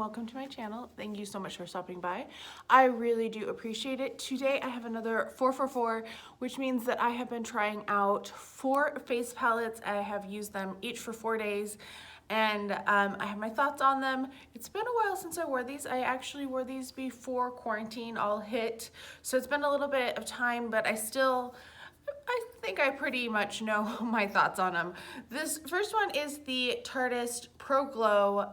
welcome to my channel. Thank you so much for stopping by. I really do appreciate it. Today I have another 4 for 4, which means that I have been trying out 4 face palettes. I have used them each for 4 days, and I have my thoughts on them. It's been a while since I wore these. I actually wore these before quarantine all hit, so it's been a little bit of time, but I think I pretty much know my thoughts on them. This first one is the Tarteist Pro Glow.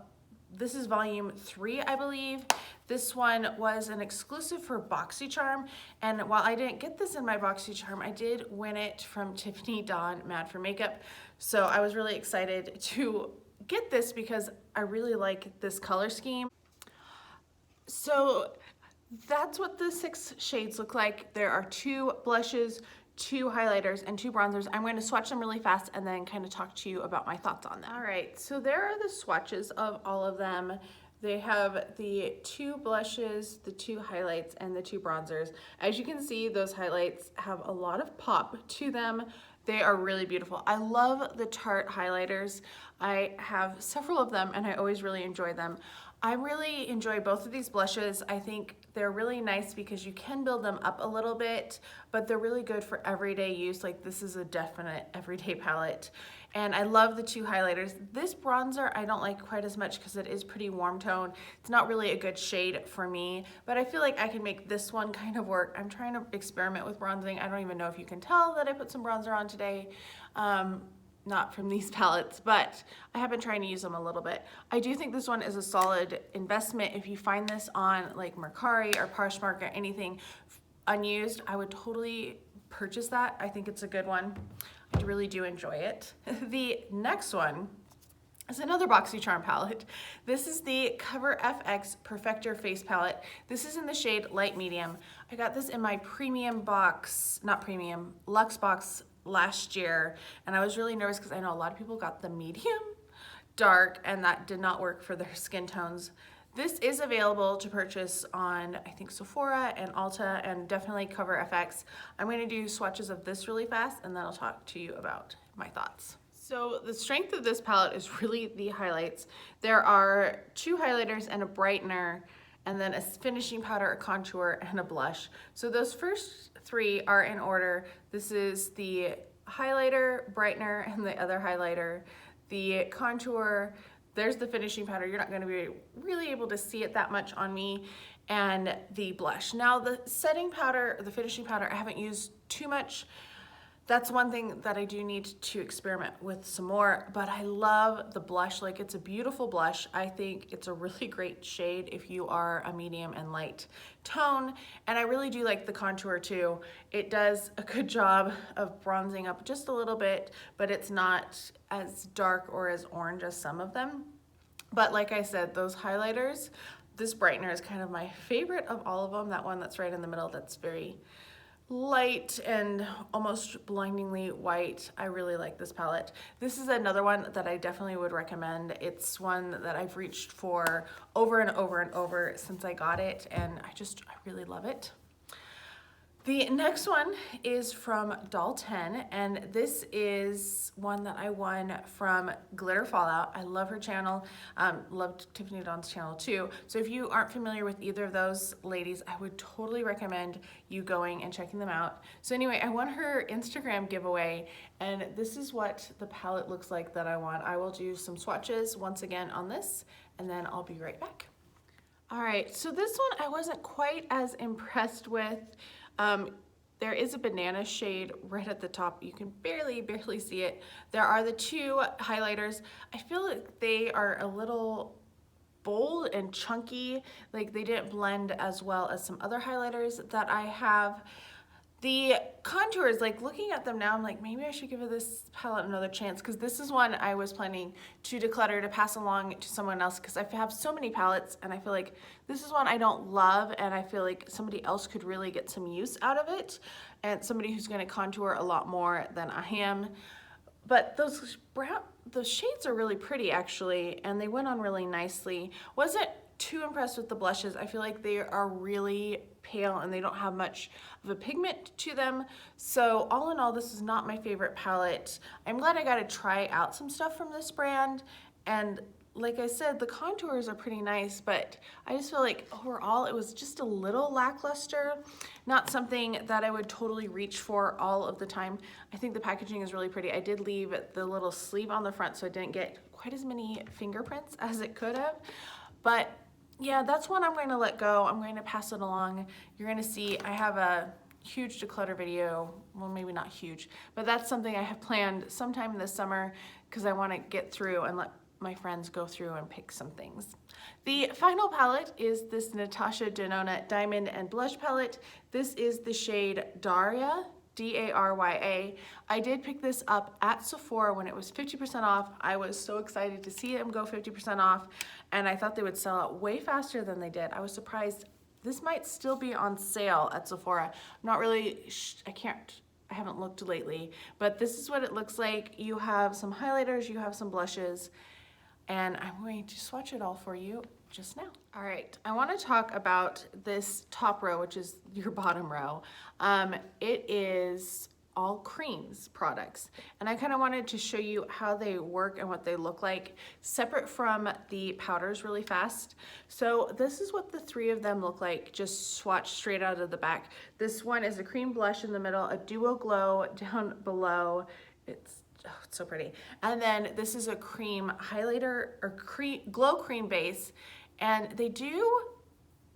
This is volume 3, I believe. This one was an exclusive for BoxyCharm, and while I didn't get this in my BoxyCharm, I did win it from Tiffany Dawn Mad for Makeup. So I was really excited to get this because I really like this color scheme. So that's what the 6 shades look like. There are 2 blushes, 2 highlighters, and 2 bronzers. I'm going to swatch them really fast and then kind of talk to you about my thoughts on them. All right, so there are the swatches of all of them. They have the 2 blushes, the 2 highlights, and the 2 bronzers. As you can see, those highlights have a lot of pop to them. They are really beautiful. I love the Tarte highlighters. I have several of them and I always really enjoy them. I really enjoy both of these blushes. I think they're really nice because you can build them up a little bit, but they're really good for everyday use. Like, this is a definite everyday palette. And I love the 2 highlighters. This bronzer I don't like quite as much because it is pretty warm tone. It's not really a good shade for me, but I feel like I can make this one kind of work. I'm trying to experiment with bronzing. I don't even know if you can tell that I put some bronzer on today. Not from these palettes, but I have been trying to use them a little bit. I do think this one is a solid investment. If you find this on like Mercari or Poshmark or anything unused, I would totally purchase that. I think it's a good one. I really do enjoy it. The next one is another BoxyCharm palette. This is the Cover FX Perfector Face Palette. This is in the shade Light Medium. I got this in my premium box, not premium, luxe box last year, and I was really nervous because I know a lot of people got the medium dark and that did not work for their skin tones. This is available to purchase on, I think, Sephora and Ulta, and definitely Cover FX. I'm going to do swatches of this really fast and then I'll talk to you about my thoughts. So the strength of this palette is really the highlights. There are 2 highlighters and a brightener, and then a finishing powder, a contour, and a blush. So those first 3 are in order. This is the highlighter, brightener, and the other highlighter. The contour, there's the finishing powder. You're not gonna be really able to see it that much on me. And the blush. Now the setting powder, the finishing powder, I haven't used too much. That's one thing that I do need to experiment with some more, but I love the blush. Like, it's a beautiful blush. I think it's a really great shade if you are a medium and light tone, and I really do like the contour too. It does a good job of bronzing up just a little bit, but it's not as dark or as orange as some of them. But like I said, those highlighters, this brightener is kind of my favorite of all of them. That one that's right in the middle, that's very light and almost blindingly white. I really like this palette. This is another one that I definitely would recommend. It's one that I've reached for over and over and over since I got it, and I really love it. The next one is from Doll 10, and this is one that I won from Glitter Fallout. I love her channel, loved Tiffany Dawn's channel too. So if you aren't familiar with either of those ladies, I would totally recommend you going and checking them out. So anyway, I won her Instagram giveaway, and this is what the palette looks like that I won. I will do some swatches once again on this, and then I'll be right back. All right, so this one I wasn't quite as impressed with. There is a banana shade right at the top. You can barely see it. There are the 2 highlighters. I feel like they are a little bold and chunky. Like, they didn't blend as well as some other highlighters that I have. The contours, like, looking at them now, I'm like, maybe I should give this palette another chance, because this is one I was planning to declutter to pass along to someone else, because I have so many palettes and I feel like this is one I don't love, and I feel like somebody else could really get some use out of it, and somebody who's going to contour a lot more than I am. But those shades are really pretty actually, and they went on really nicely. Wasn't too impressed with the blushes. I feel like they are really pale and they don't have much of a pigment to them. So all in all, this is not my favorite palette. I'm glad I got to try out some stuff from this brand, and like I said, the contours are pretty nice, but I just feel like overall it was just a little lackluster. Not something that I would totally reach for all of the time. I think the packaging is really pretty. I did leave the little sleeve on the front so I didn't get quite as many fingerprints as it could have. But yeah, that's one I'm going to let go. I'm going to pass it along. You're going to see I have a huge declutter video. Well, maybe not huge, but that's something I have planned sometime this summer because I want to get through and let my friends go through and pick some things. The final palette is this Natasha Denona Diamond and Blush Palette. This is the shade Draya, D-A-R-Y-A. I did pick this up at Sephora when it was 50% off. I was so excited to see them go 50% off, and I thought they would sell out way faster than they did. I was surprised. This might still be on sale at Sephora. I'm not really, I haven't looked lately, but this is what it looks like. You have some highlighters, you have some blushes, and I'm going to swatch it all for you just now. All right, I want to talk about this top row, which is your bottom row. It is all creams products, and I kind of wanted to show you how they work and what they look like separate from the powders really fast. So this is what the three of them look like, just swatched straight out of the back. This one is a cream blush in the middle, a duo glow down below. It's so pretty. And then this is a cream highlighter or glow cream base, and they do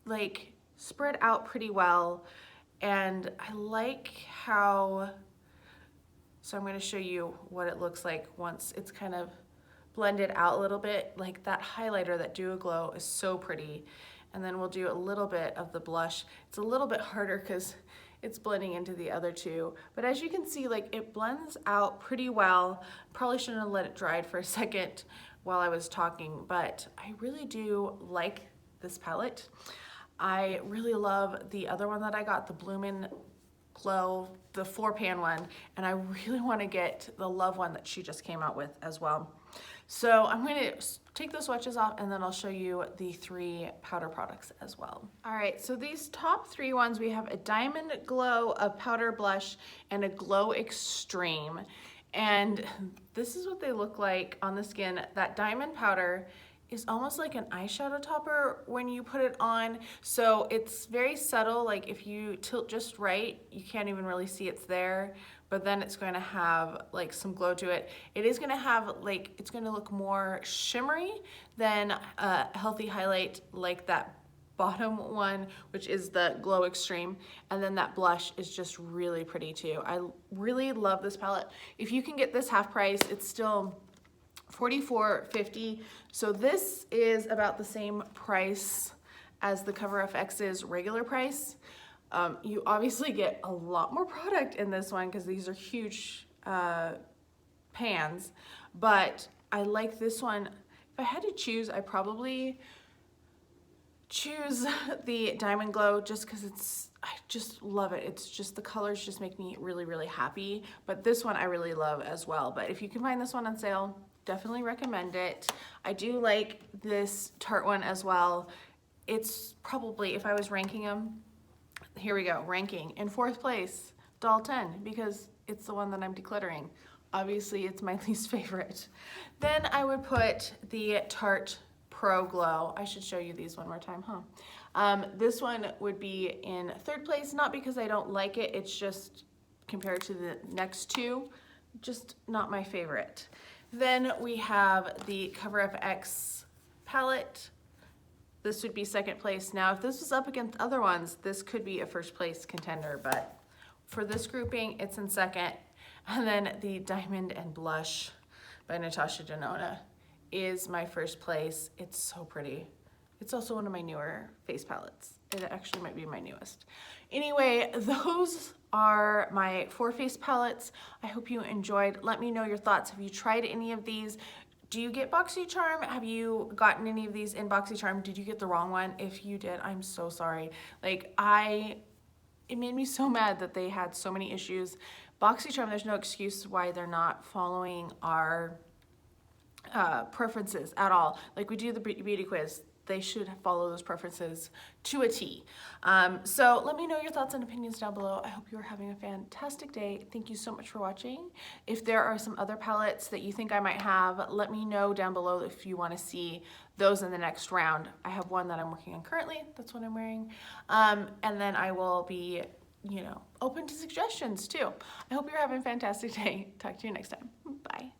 like spread out pretty well. And I like how, so I'm going to show you what it looks like once it's kind of blended out a little bit. Like that highlighter, that duo glow, is so pretty. And then we'll do a little bit of the blush. It's a little bit harder because it's blending into the other two. But as you can see, like it blends out pretty well. Probably shouldn't have let it dry for a second while I was talking, but I really do like this palette. I really love the other one that I got, the Bloomin' Glow, the 4-pan one, and I really want to get the Love one that she just came out with as well. So I'm going to take those swatches off and then I'll show you the 3 powder products as well. All right, so these top 3 ones, we have a Diamond Glow, a powder blush, and a Glow Extreme. And this is what they look like on the skin. That diamond powder is almost like an eyeshadow topper when you put it on. So it's very subtle, like if you tilt just right, you can't even really see it's there, but then it's going to have like some glow to it. It is going to have like, it's going to look more shimmery than a healthy highlight like that bottom one, which is the Glow Extreme, and then that blush is just really pretty too. I really love this palette. If you can get this half price, it's still $44.50. So this is about the same price as the Cover FX's regular price. You obviously get a lot more product in this one because these are huge pans, but I like this one. If I had to choose, I probably choose the Diamond Glow just because I just love it. It's just, the colors just make me really, really happy. But this one I really love as well. But if you can find this one on sale, definitely recommend it. I do like this Tarte one as well. It's probably, if I was ranking them, here we go, ranking. In 4th place, Doll 10, because it's the one that I'm decluttering. Obviously, it's my least favorite. Then I would put the Tarte Pro Glow. I should show you these one more time, huh? This one would be in 3rd place, not because I don't like it, it's just compared to the next 2, just not my favorite. Then we have the Cover FX palette. This would be 2nd place. Now, if this was up against other ones, this could be a 1st place contender, but for this grouping, it's in 2nd. And then the Diamond and Blush by Natasha Denona is my 1st place. It's so pretty. It's also one of my newer face palettes. It actually might be my newest. Anyway, those are my 4 face palettes. I hope you enjoyed. Let me know your thoughts. Have you tried any of these? Do you get BoxyCharm? Have you gotten any of these in BoxyCharm? Did you get the wrong one? If you did, I'm so sorry. Like, it made me so mad that they had so many issues. BoxyCharm, there's no excuse why they're not following our preferences at all. Like we do the beauty quiz, they should follow those preferences to a T. So let me know your thoughts and opinions down below. I hope you are having a fantastic day. Thank you so much for watching. If there are some other palettes that you think I might have, let me know down below if you want to see those in the next round. I have one that I'm working on currently. That's what I'm wearing. And then I will be, you know, open to suggestions too. I hope you're having a fantastic day. Talk to you next time. Bye.